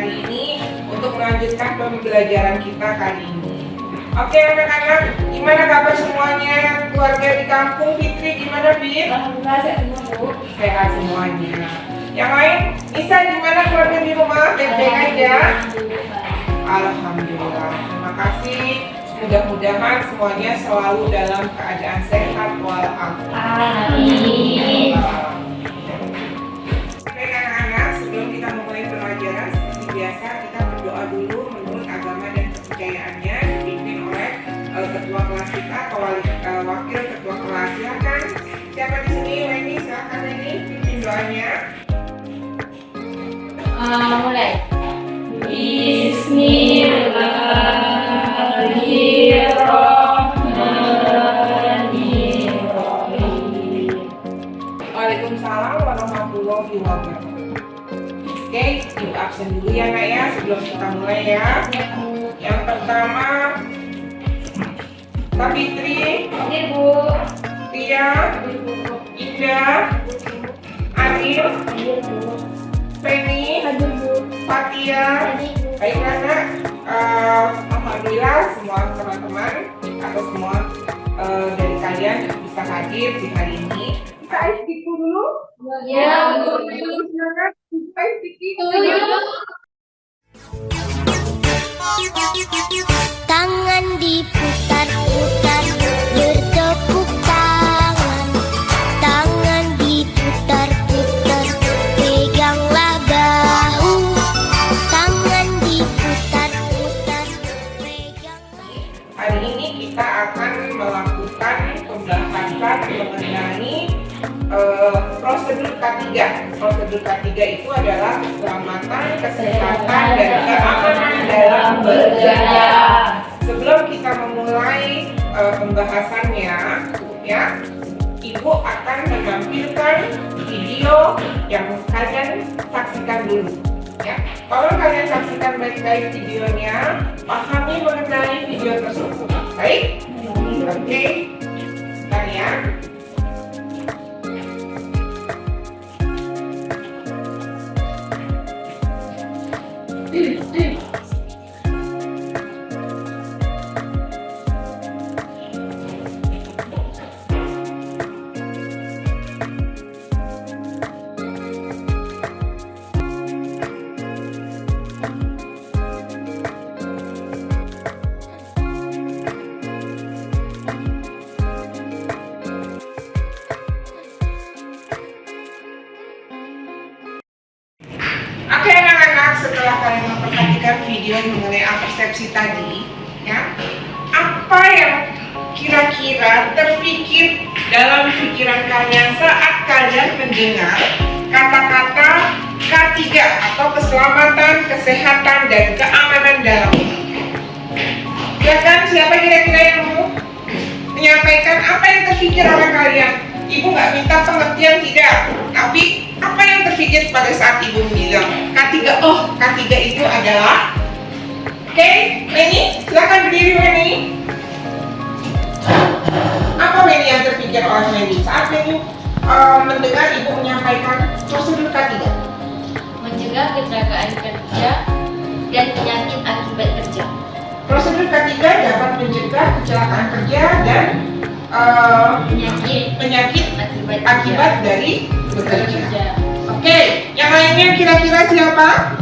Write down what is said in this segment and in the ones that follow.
hari ini untuk melanjutkan pembelajaran kita kali ini. Oke anak-anak, gimana kabar semuanya? Keluarga di kampung Fitri gimana, Fit? Alhamdulillah sehat semua, Bu. Sehat semuanya. Yang lain, Nisa gimana keluarga di rumah? Baik-baik aja? Alhamdulillah. Terima kasih. Mudah-mudahan semuanya selalu dalam keadaan sehat walafiat. Amin. Baik anak-anak, sebelum kita memulai pelajaran seperti biasa kita berdoa dulu menurut agama dan kepercayaannya dipimpin oleh ketua kelas kita atau wakil ketua kelas. Silakan. Siapa di sini? Weni, silakan Weni pimpin doanya. Mulai. Bismillahirrahmanirrahim. Waalaikumsalam warahmatullahi wabarakatuh. Oke, ibu absen dulu ya nak ya sebelum kita mulai ya. Yang pertama, Fitri, Oke, Bu. Tia, Indah, Arif, Penny, Fatia. Baiklah nak, alhamdulillah semua teman-teman atau semua dari kalian bisa hadir di hari ini. Kita istiqo dulu. Ya, Bu. Silakan kita istiqo. Tangan diputar-putar, bertepuk tangan. Tangan diputar-putar, peganglah bahu. Tangan diputar-putar, peganglah. Hari ini kita akan melakukan pembahasan mengenai prosedur K3. Prosedur K3 itu adalah keselamatan, kesehatan, dan keamanan dalam berkendara. Sebelum kita memulai pembahasannya, ya, Ibu akan menampilkan video yang kalian saksikan dulu. Ya, kalau kalian saksikan baik-baik videonya, pahami mengenai video tersebut. Baik? Oke, kalian. Oke anak-anak, setelah kalian memperhatikan video mengenai persepsi tadi, ya, apa yang kira-kira terpikir dalam pikiran kalian saat kalian mendengar kata-kata K3 atau keselamatan, kesehatan, dan keamanan dalam berkendara? Silakan, siapa kira-kira yang mau menyampaikan apa yang terpikir oleh kalian? Ibu nggak minta pengertian tidak, tapi apa yang terpikir pada saat ibu bilang K3? Oh, K3 itu adalah. Oke, Weni, silakan berdiri Weni. Apa Weni yang terpikir oleh Weni saat Weni mendengar ibu menyampaikan prosedur K3? Mencegah kecelakaan kerja dan penyakit akibat kerja. Prosedur K3 dapat mencegah kecelakaan kerja dan penyakit akibat dari bekerja. Oke, yang lainnya kira-kira siapa?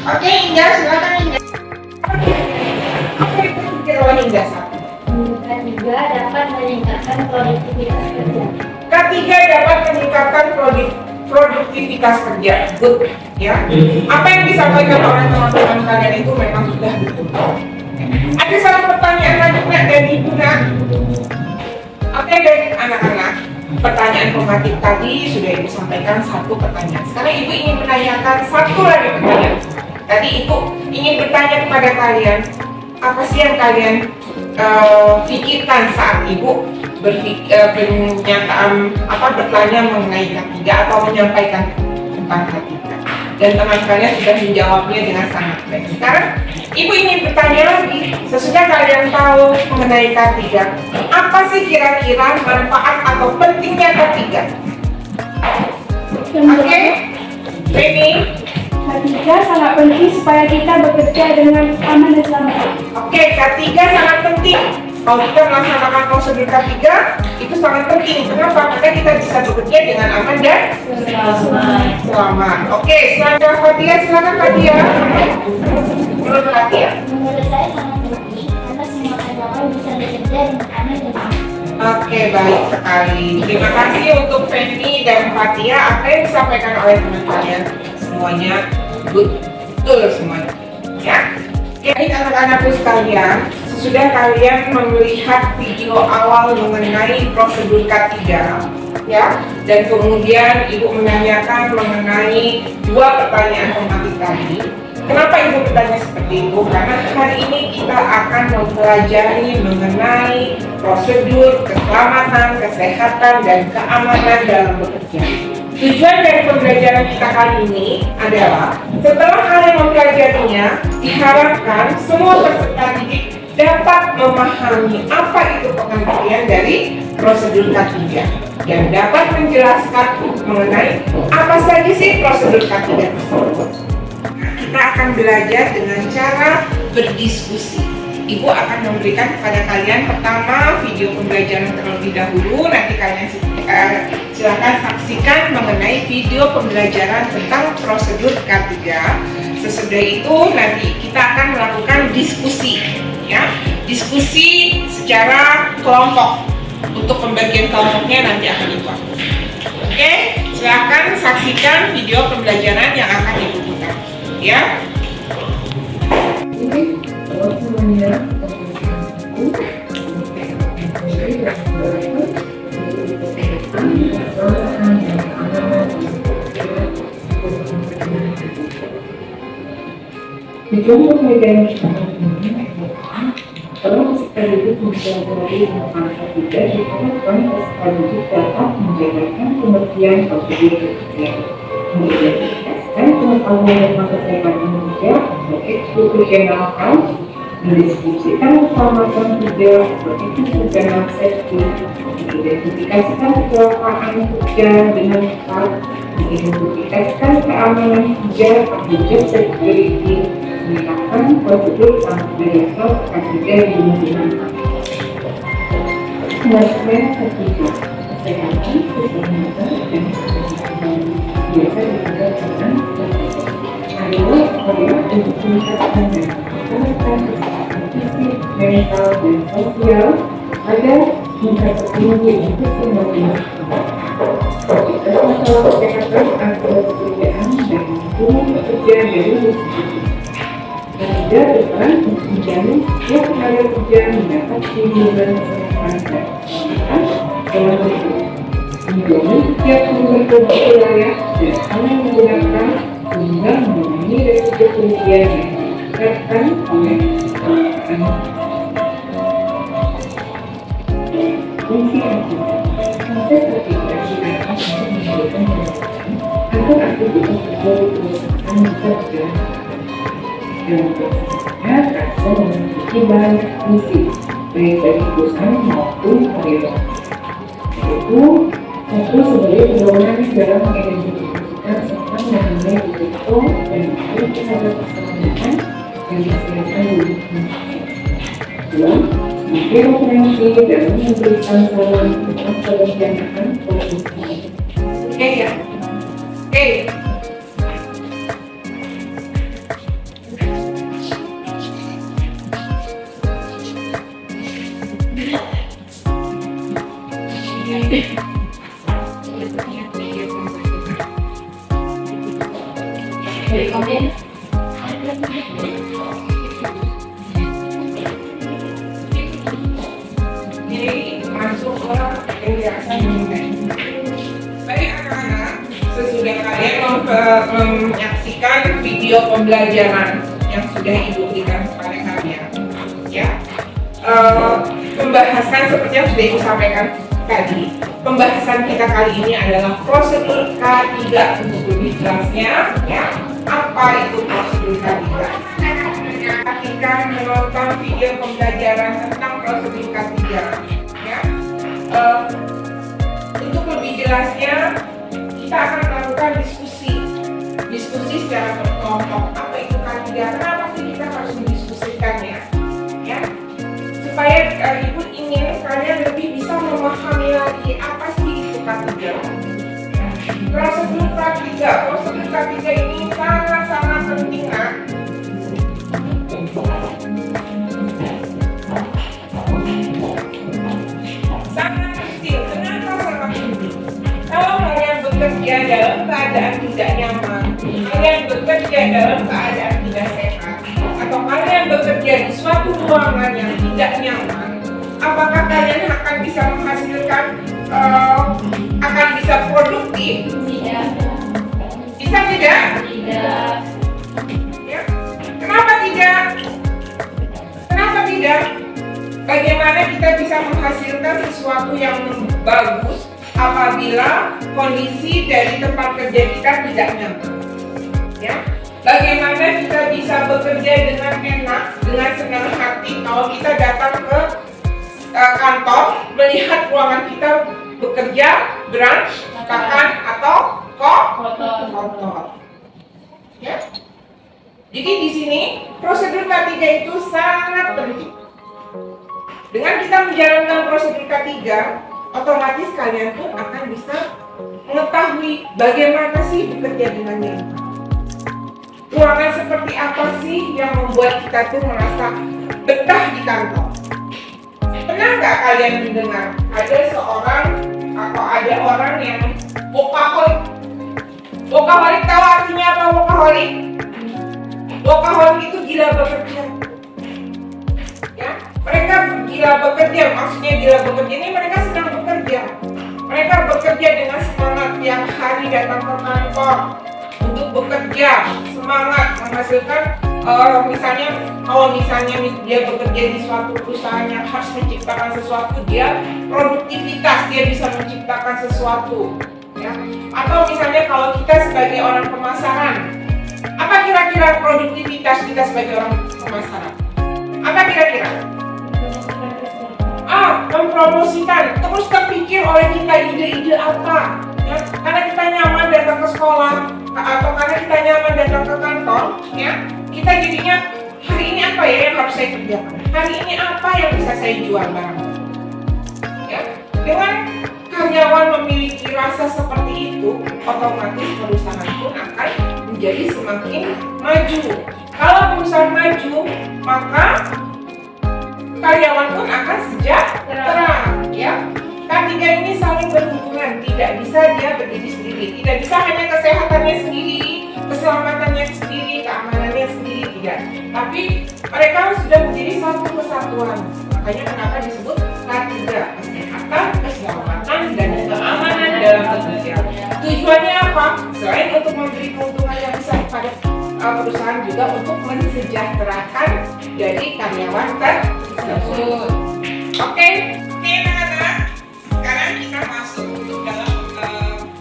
Oke, Indah, silakan Indah. Apa yang terpikir oleh Indah satu? K3 dapat meningkatkan produktivitas kerja. K3 dapat meningkatkan produktivitas kerja. Good, ya. Apa yang disampaikan oleh teman-teman kalian itu memang sudah betul. Ada satu pertanyaan lagi nak dari Ibu nak. Oke, dari anak-anak. Pertanyaan pematik tadi sudah Ibu sampaikan satu pertanyaan. Sekarang Ibu ingin menanyakan satu lagi pertanyaan. Tadi Ibu ingin bertanya kepada kalian, apa sih yang kalian pikirkan saat Ibu bertanya mengenai K3 atau menyampaikan tentang K3? Dan teman kalian sudah menjawabnya dengan sangat baik. Sekarang Ibu ingin bertanya lagi, sesudah kalian tahu mengenai K3, apa sih kira-kira manfaat atau pentingnya K3? Oke, Benny, K3 sangat penting supaya kita bekerja dengan aman dan selamat. Oke, K3 sangat penting. Kalau kita melaksanakan prosedur K3 itu sangat penting. Kenapa? Karena kita bisa bekerja dengan aman dan selamat. Oke, selanjutnya Fatia, silakan Fatia. Menurut Fatia. Menurut saya sangat penting karena semua karyawan bisa bekerja dengan aman dan aman. Oke, baik sekali. Terima kasih untuk Feni dan Fatia. Apa yang disampaikan oleh teman kalian semuanya betul semuanya. Ya. Jadi anak-anakku sekalian, sesudah kalian melihat video awal mengenai prosedur K3, ya, dan kemudian Ibu menanyakan mengenai 2 pertanyaan tematik tadi. Kenapa Ibu bertanya seperti itu? Karena hari ini kita akan mempelajari mengenai prosedur keselamatan, kesehatan, dan keamanan dalam bekerja. Tujuan dari pembelajaran kita kali ini adalah setelah kalian mempelajarinya, diharapkan semua peserta didik dapat memahami apa itu pengertian dari prosedur K3 dan dapat menjelaskan mengenai apa saja sih prosedur K3 tersebut. Kita akan belajar dengan cara berdiskusi. Ibu akan memberikan kepada kalian pertama video pembelajaran terlebih dahulu. Nanti kalian silakan saksikan mengenai video pembelajaran tentang prosedur K3. Sesudah itu nanti kita akan melakukan diskusi, ya, diskusi secara kelompok. Untuk pembagian kelompoknya nanti akan dibuat. Oke, silakan saksikan video pembelajaran yang akan Ibu putar, ya. Di contoh medan ini, kalau sekaligus mempelajari tentang K3 diharapkan sekaligus dapat menjalankan pengertian prosedur kerja, mengidentifikasikan pengetahuan tentang kesehatan kerja atau occupational health, mendiskusikan keselamatan kerja atau occupational safety, mengidentifikasikan kecelakaan kerja dengan tepat, mengidentifikasikan keamanan kerja atau job security, menetapkan prosedur pemberdayaan K3 di lingkungan Kementerian ketiga, kesehatan, keselamatan, dan kesehatan biasa dikerjakan adalah upaya untuk meningkatkan dan mempertahankan kesehatan fisik, mental, dan sosial agar tingkat tertinggi untuk semua pihak. Kualitas masalah kesehatan antara pekerjaan dan lingkungan pekerja dari institusi. K3 berperan untuk menjamin setiap tenaga kerja mendapat perlindungan kesehatan dan keselamatan dalam hidup, menjamin setiap sumber produk wilayah dan aman menggunakan sehingga mengurangi resiko kerugian yang disebabkan oleh kecelakaan. Fungsi aktivitas konsep aktivitas diarahkan untuk memberikan penjelasan agar aktivitas kerja di perusahaan bisa berjalan dalam prosesnya. K3 memiliki banyak fungsi baik dari perusahaan maupun karyawan, yaitu satu, sebagai pedoman dalam mengidentifikasikan serta mengenai risiko dan risiko terhadap keselamatan dan kesehatan di lingkungan. Dua, sebagai referensi dalam memberikan saran tentang perencanaan prosedur. Oke, ya. Oke. Jadi masuk ke penjelasan mengenai. Baik anak-anak, sesudah kalian menyaksikan video pembelajaran yang sudah Ibu berikan kepada kalian, ya, pembahasan seperti yang sudah Ibu sampaikan tadi. Pembahasan kita kali ini adalah prosedur K3. Untuk lebih jelasnya, ya, apa itu prosedur K3? Ketika menonton video pembelajaran tentang prosedur K3, ya, untuk lebih jelasnya kita akan melakukan diskusi secara Ibu ingin kalian lebih bisa memahami lagi apa sih itu K3. Prosedur K3 ini sangat-sangat penting, Nak. Sangat penting. Kenapa sangat penting? Kalau kalian bekerja dalam keadaan tidak nyaman, kalian bekerja dalam keadaan tidak sehat, atau kalian bekerja di suatu ruangan yang tidak nyaman, apakah kalian akan bisa menghasilkan, akan bisa produktif? Tidak. Bisa tidak? Tidak. Ya. Kenapa tidak? Kenapa tidak? Bagaimana kita bisa menghasilkan sesuatu yang bagus apabila kondisi dari tempat kerja kita tidak nyaman? Ya. Bagaimana kita bisa bekerja dengan enak, dengan senang hati kalau kita datang ke kantor, melihat ruangan kita bekerja berantakan atau kotor. Ya. Jadi di sini prosedur K3 itu sangat penting. Dengan kita menjalankan prosedur K3, otomatis kalian pun akan bisa mengetahui bagaimana sih bekerja dengan nyaman. Ruangan seperti apa sih yang membuat kita tuh merasa betah di kantor? Pernah nggak kalian mendengar ada seorang atau ada orang yang workaholic? Workaholic, tahu artinya apa workaholic? Workaholic itu gila bekerja. Ya, mereka gila bekerja, maksudnya gila bekerja ini mereka sedang bekerja. Mereka bekerja dengan semangat tiap hari datang ke kantor untuk bekerja, semangat menghasilkan. Kalau misalnya dia bekerja di suatu perusahaan yang harus menciptakan sesuatu, dia produktivitas, dia bisa menciptakan sesuatu, ya. Atau misalnya kalau kita sebagai orang pemasaran, apa kira-kira produktivitas kita sebagai orang pemasaran? Apa kira-kira? Mempromosikan, terus terpikir oleh kita ide-ide apa, ya? Karena kita nyaman datang ke sekolah atau karena kita nyaman datang ke kantor, ya. Kita jadinya hari ini apa ya yang harus saya kerjakan? Hari ini apa yang bisa saya jual barang? Ya, dengan karyawan memiliki rasa seperti itu, otomatis perusahaan pun akan menjadi semakin maju. Kalau perusahaan maju, maka karyawan pun akan sejahtera. Ya, K3 ini saling berhubungan. Tidak bisa dia berdiri sendiri. Tidak bisa hanya kesehatannya sendiri, keselamatannya sendiri, keamanannya sendiri, tidak. Tapi mereka sudah menjadi satu kesatuan. Makanya kenapa disebut K3, kesehatan, keselamatan, dan keamanan dalam bekerja. Tujuannya apa? Selain untuk memberi keuntungan yang besar pada perusahaan, juga untuk mensejahterakan dari karyawan tersebut. Oke, anak-anak. Sekarang kita masuk untuk dalam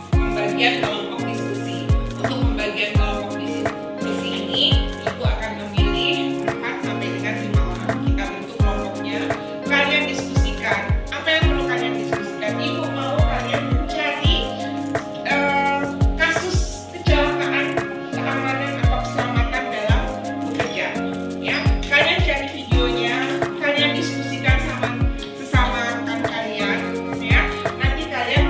pembagian kelompok diskusi. Untuk pembagian kelompok diskusi ini, Ibu akan memilih 4 sampai dengan 5 orang. Kita bentuk kelompoknya. Kalian diskusikan. Apa yang perlu kalian diskusikan? Ibu mau kalian mencari kasus kecelakaan, keamanan atau keselamatan dalam bekerja. Ya, kalian cari videonya, kalian diskusikan sama sesama rekan kalian. Ya, nanti kalian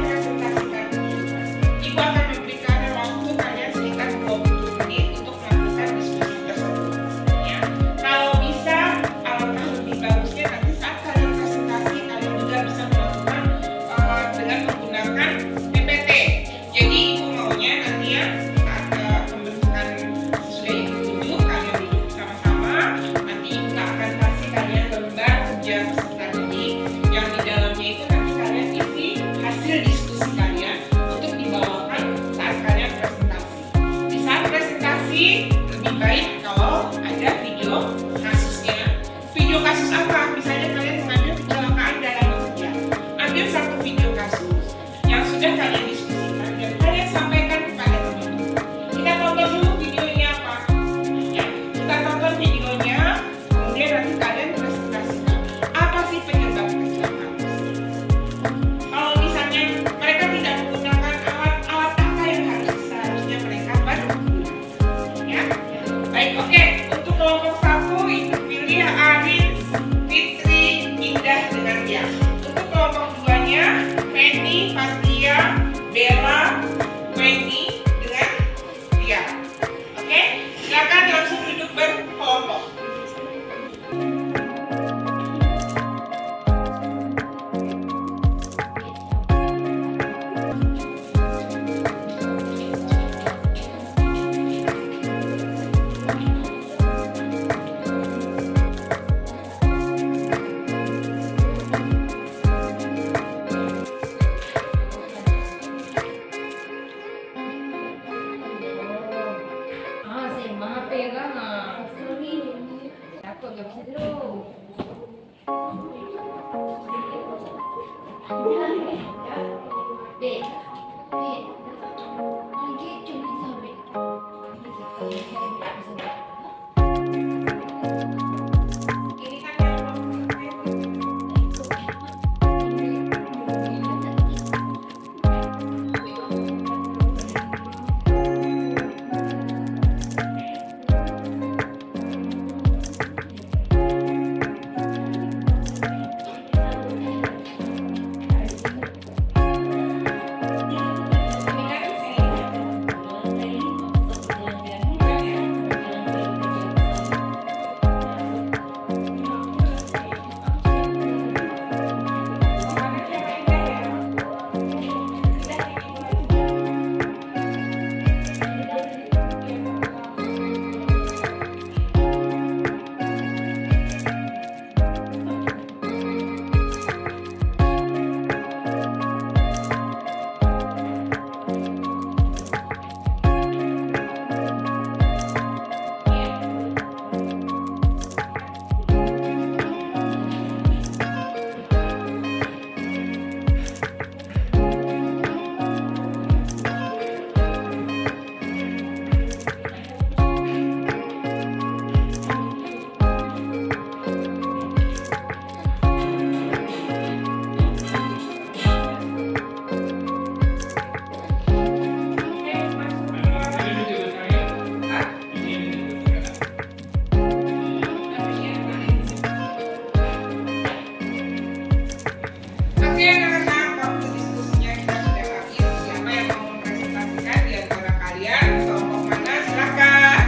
anak-anak, waktu diskusinya kita sudah habis. Siapa yang mau mempresentasikan di antara kalian? Kelompok mana? Silakan.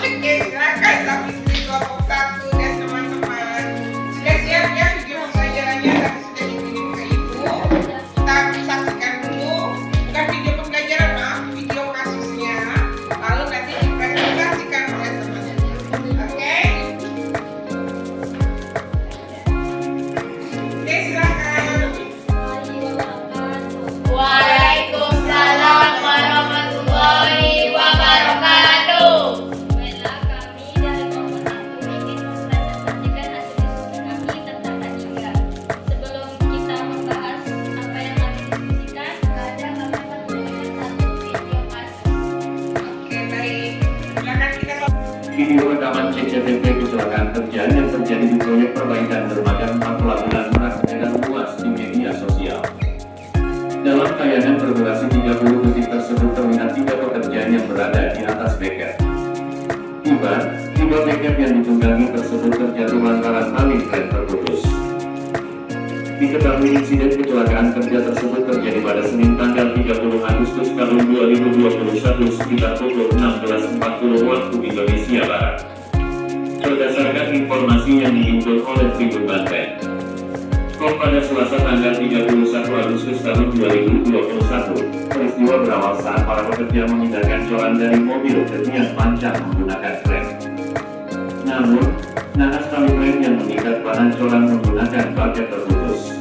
Oke, silakan. Tapi di kelompok 1 dan teman-teman. Sudah siap ya video pembelajarannya? Tadi sudah dikirim ke ibu. Kita saksikan dulu. Bukan video pembelajaran, maaf, video kasusnya. Lalu nanti dipresentasikan oleh teman-teman. Oke? Oke, silakan. Waalaikumsalam warahmatullahi wabarakatuh. Baiklah, kami dari kelompok 1 ingin mempresentasikan hasil diskusi kami tentang K3. Sebelum kita membahas apa yang kami diskusikan, ada kami mempunyai satu video kasus. Oke, baik. Silakan kita Video rekaman CCTV kecelakaan kerja yang terjadi di proyek perbaikan dermaga 4 Pelabuhan Merak beredar luas di media sosial. Dalam tayangan berdurasi 30 detik tersebut terlihat 3 pekerjaan yang berada di atas beker. Tiba beker yang ditunggangi tersebut terjatuh lantaran tali kren terputus. Diketahui insiden kecelakaan kerja tersebut terjadi pada Senin tanggal 30 Agustus tahun 2021 sekitar pukul 16.40 waktu Indonesia Barat. Berdasarkan informasi yang dihimpun oleh Tribun Banten, pada Selasa tanggal 31 Agustus tahun 2021, peristiwa berawal saat para pekerja memindahkan coran dari mobil ke tiang panjang menggunakan kren. Namun, naas tali kren yang mengikat bahan coran menggunakan baket terputus.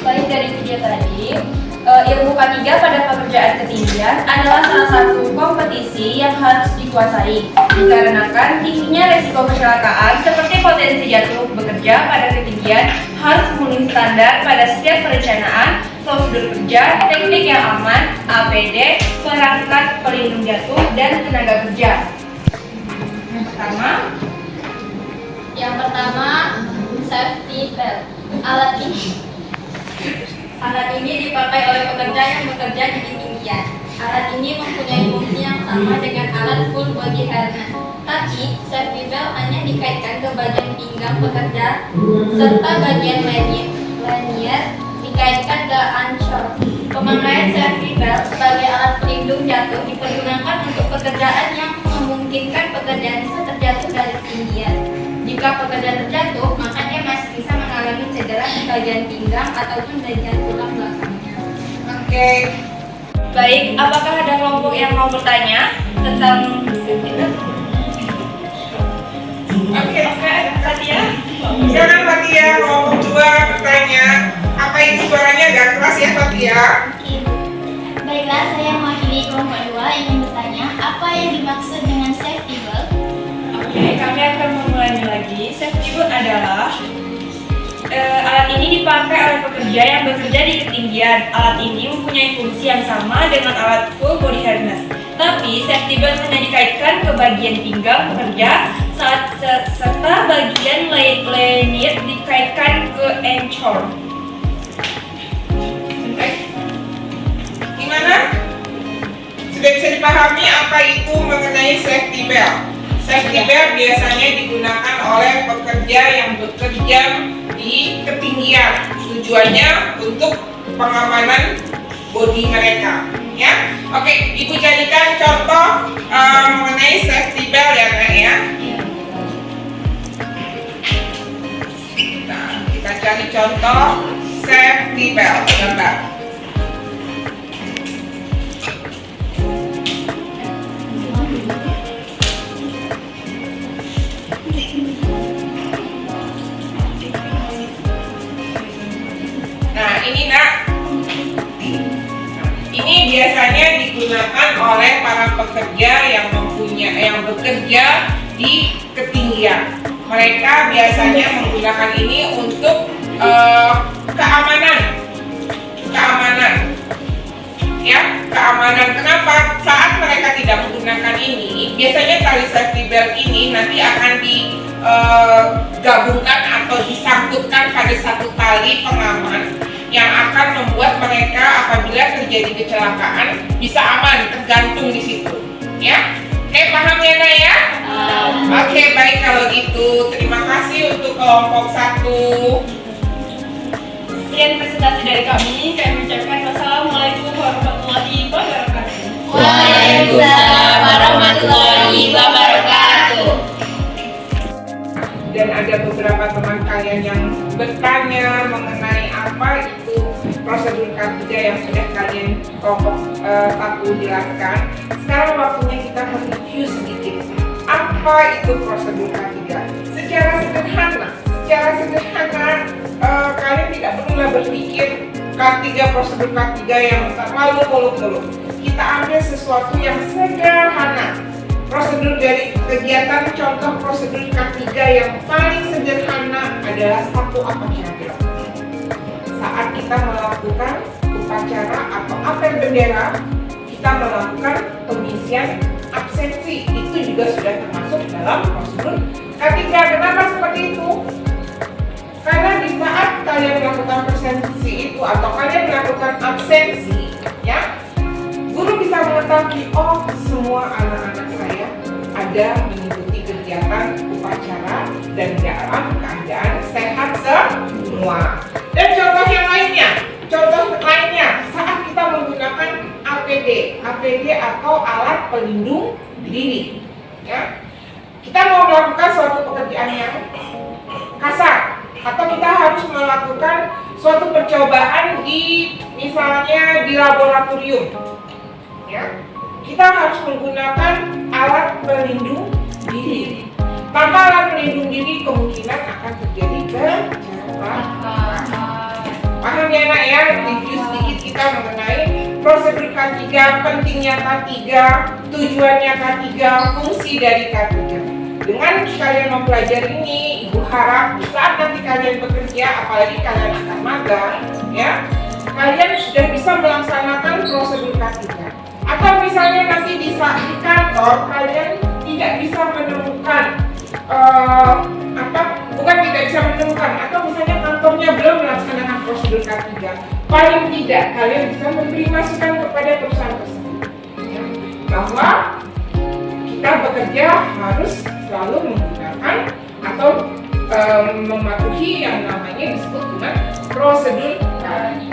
Baik, dari video tadi, ilmu K3 pada pekerjaan ketinggian adalah salah satu kompetisi yang harus dikuasai dikarenakan tingginya resiko kecelakaan seperti potensi jatuh bekerja pada ketinggian harus memenuhi standar pada setiap perencanaan, prosedur kerja, teknik yang aman, APD, perangkat pelindung jatuh, dan tenaga kerja. Yang pertama, safety belt. Alat ini dipakai oleh pekerja yang bekerja di ketinggian. Alat ini mempunyai fungsi yang sama dengan alat full body harness. Tapi, safety belt hanya dikaitkan ke bagian pinggang pekerja, serta bagian lanyard dikaitkan ke ancol. Pemakaian safety belt sebagai alat pelindung jatuh dipergunakan untuk pekerjaan yang memungkinkan pekerjaan bisa terjatuh dari ketinggian. Jika pekerja terjatuh, maka dia masih bisa mengalami cedera di bagian pinggang ataupun bagian tulang belakangnya. Oke. Baik, apakah ada kelompok yang mau bertanya tentang itu? Oke, Fatia. Silakan Fatia, kelompok 2 bertanya. Apa itu suaranya agak keras ya Fatia? Baiklah, saya mewakili kelompok 2 ingin bertanya, apa yang dimaksud dengan safety belt? Oke, kami akan mengulangi lagi. Safety belt adalah alat ini dipakai oleh pekerja yang bekerja di ketinggian. Alat ini mempunyai fungsi yang sama dengan alat full body harness. Tapi safety belt hanya dikaitkan ke bagian pinggang pekerja serta bagian lanyard dikaitkan ke ancol. Gimana? Sudah bisa dipahami apa itu mengenai safety belt? Safety belt biasanya digunakan oleh pekerja yang bekerja di ketinggian. Tujuannya untuk pengamanan bodi mereka. Ya, oke. Ibu jadikan contoh mengenai safety belt ya, Nak ya. Nah, kita cari contoh safety belt. Bentar. Nah, ini Nak. Ini biasanya digunakan oleh para pekerja yang bekerja di ketinggian. Mereka biasanya menggunakan ini untuk keamanan. Ya, keamanan. Kenapa? Saat mereka tidak menggunakan ini, biasanya tali safety belt ini nanti akan digabungkan atau disangkutkan pada satu tali pengaman yang akan membuat mereka apabila terjadi kecelakaan bisa aman, tergantung di situ. Ya, oke, paham ya Nak ya? Oke, baik kalau gitu. Terima kasih untuk kelompok 1. Sekian presentasi dari kami ucapkan wassalamualaikum warahmatullahi wabarakatuh. Waalaikumsalam warahmatullahi wabarakatuh. Dan ada beberapa teman kalian yang bertanya mengenai apa itu prosedur K3 yang sudah kalian kelompok 1 jelaskan. Sekarang waktunya kita mereview sedikit. Apa itu prosedur K3? Secara sederhana, kalian tidak perlulah berpikir K3, prosedur K3 yang terlalu muluk-muluk. Kita ambil sesuatu yang sederhana. Prosedur dari kegiatan, contoh prosedur K3 yang paling sederhana adalah satu apa kira-kira? Saat kita melakukan upacara atau apel bendera, kita melakukan pengisian absensi. Itu juga sudah termasuk dalam prosedur K3. Kenapa seperti itu? Karena di saat kalian melakukan absensi itu atau kalian melakukan absensi, ya, guru bisa mengetahui, oh semua anak-anak saya ada mengikuti kegiatan upacara dan dalam keadaan sehat semua. Dan contoh lainnya, saat kita menggunakan APD atau alat pelindung diri, ya, kita mau melakukan suatu pekerjaan yang kasar atau kita harus melakukan suatu percobaan misalnya di laboratorium. Ya, kita harus menggunakan alat pelindung diri. Tanpa alat pelindung diri kemungkinan akan terjadi kecelakaan. Paham ya nak ya? Review sedikit kita mengenai prosedur K3, pentingnya K3, tujuannya K3, fungsi dari K3. Dengan kalian mempelajari ini, Ibu harap di saat nanti kalian bekerja, apalagi kalian akan magang, ya, kalian sudah bisa melaksanakan prosedur K3. Atau misalnya nanti di kantor kalian tidak bisa menemukan atau misalnya kantornya belum melaksanakan prosedur K3, paling tidak kalian bisa memberi masukan kepada perusahaan tersebut, ya, bahwa kita bekerja harus selalu menggunakan atau mematuhi yang namanya disebut dengan prosedur K3.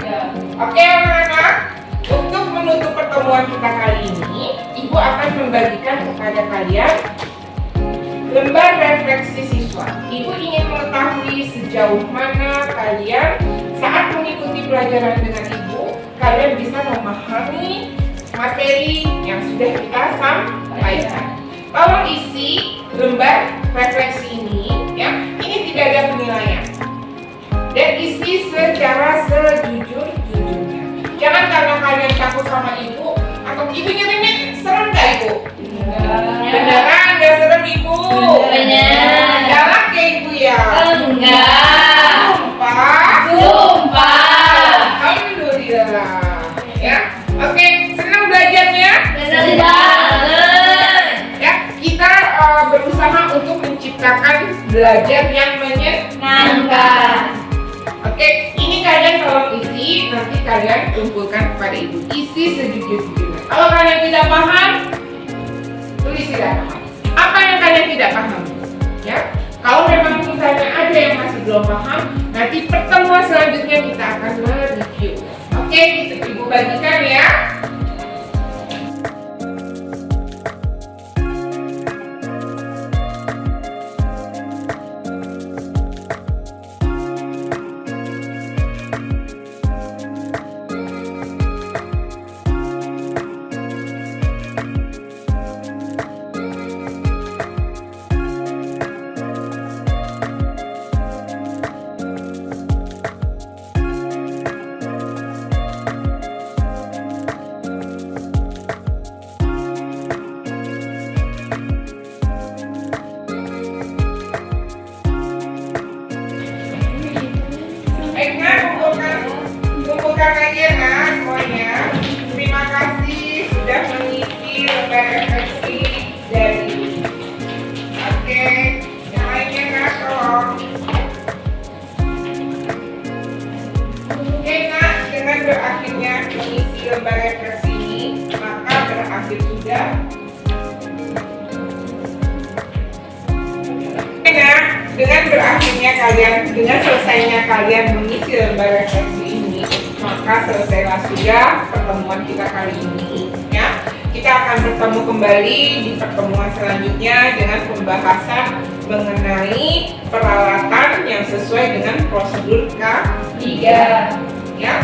Oke anak-anak? Untuk menutup pertemuan kita kali ini, Ibu akan membagikan kepada kalian lembar refleksi siswa. Ibu ingin mengetahui sejauh mana kalian saat mengikuti pelajaran dengan Ibu, kalian bisa memahami materi yang sudah kita sampaikan. Tolong isi lembar refleksi ini, ya. Ini tidak ada penilaian. Dan isi secara sejujur-jujurnya. Jangan karena kalian takut sama Ibu atau Ibu ngirimnya serem gak Ibu? Beneran gak serem Ibu? Bener. Galak ya Ibu ya? Enggak. Sumpah. Alhamdulillah. Ya, oke. Senang belajarnya? Senang banget. Ya, kita berusaha untuk menciptakan belajar yang menyenangkan. Oke, ini kalian tolong isi, nanti kalian kumpulkan kepada Ibu. Isi sejujur-jujurnya. Kalau kalian tidak paham, tulis tidak paham. Apa yang kalian tidak paham? Ya, kalau memang misalnya ada yang masih belum paham, nanti pertemuan selanjutnya kita akan mereview. Oke, kita Ibu bagikan ya. Kumpulkan aja nah semuanya. Terima kasih sudah mengisi lembar refleksi dari. Oke, yang lainnya nak tolong. Oke nak, dengan berakhirnya mengisi lembar refleksi ini, maka berakhir sudah. Nah, dengan berakhirnya selesainya kalian mengisi lembar refleksi ini, maka selesailah sudah pertemuan kita kali ini, ya. Kita akan bertemu kembali di pertemuan selanjutnya dengan pembahasan mengenai peralatan yang sesuai dengan prosedur K3, ya.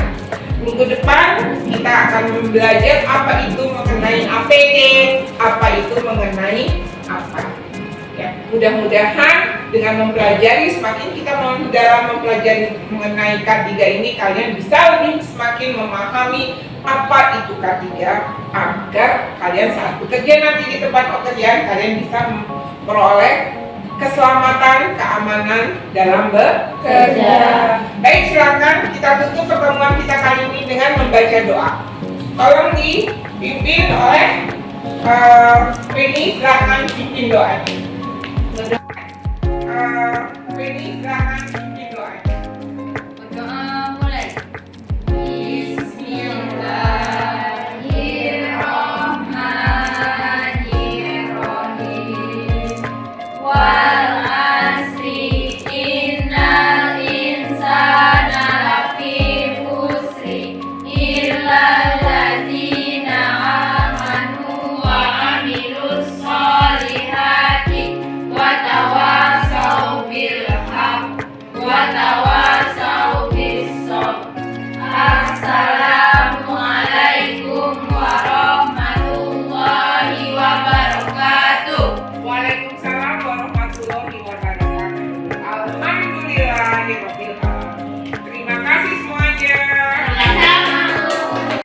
Minggu depan kita akan belajar apa itu mengenai APD, apa itu mengenai apa. Ya, mudah-mudahan dengan mempelajari, semakin kita dalam mempelajari mengenai K3 ini, kalian bisa lebih semakin memahami apa itu K3 agar kalian saat bekerja nanti di tempat pekerjaan kalian bisa memperoleh keselamatan, keamanan dalam bekerja. Baik, silakan kita tutup pertemuan kita kali ini dengan membaca doa. Tolong dipimpin oleh Penny, silakan pimpin doanya. Penny, silakan pimpin doanya. Berdoa mulai. Bismillahirrahmanirrahim.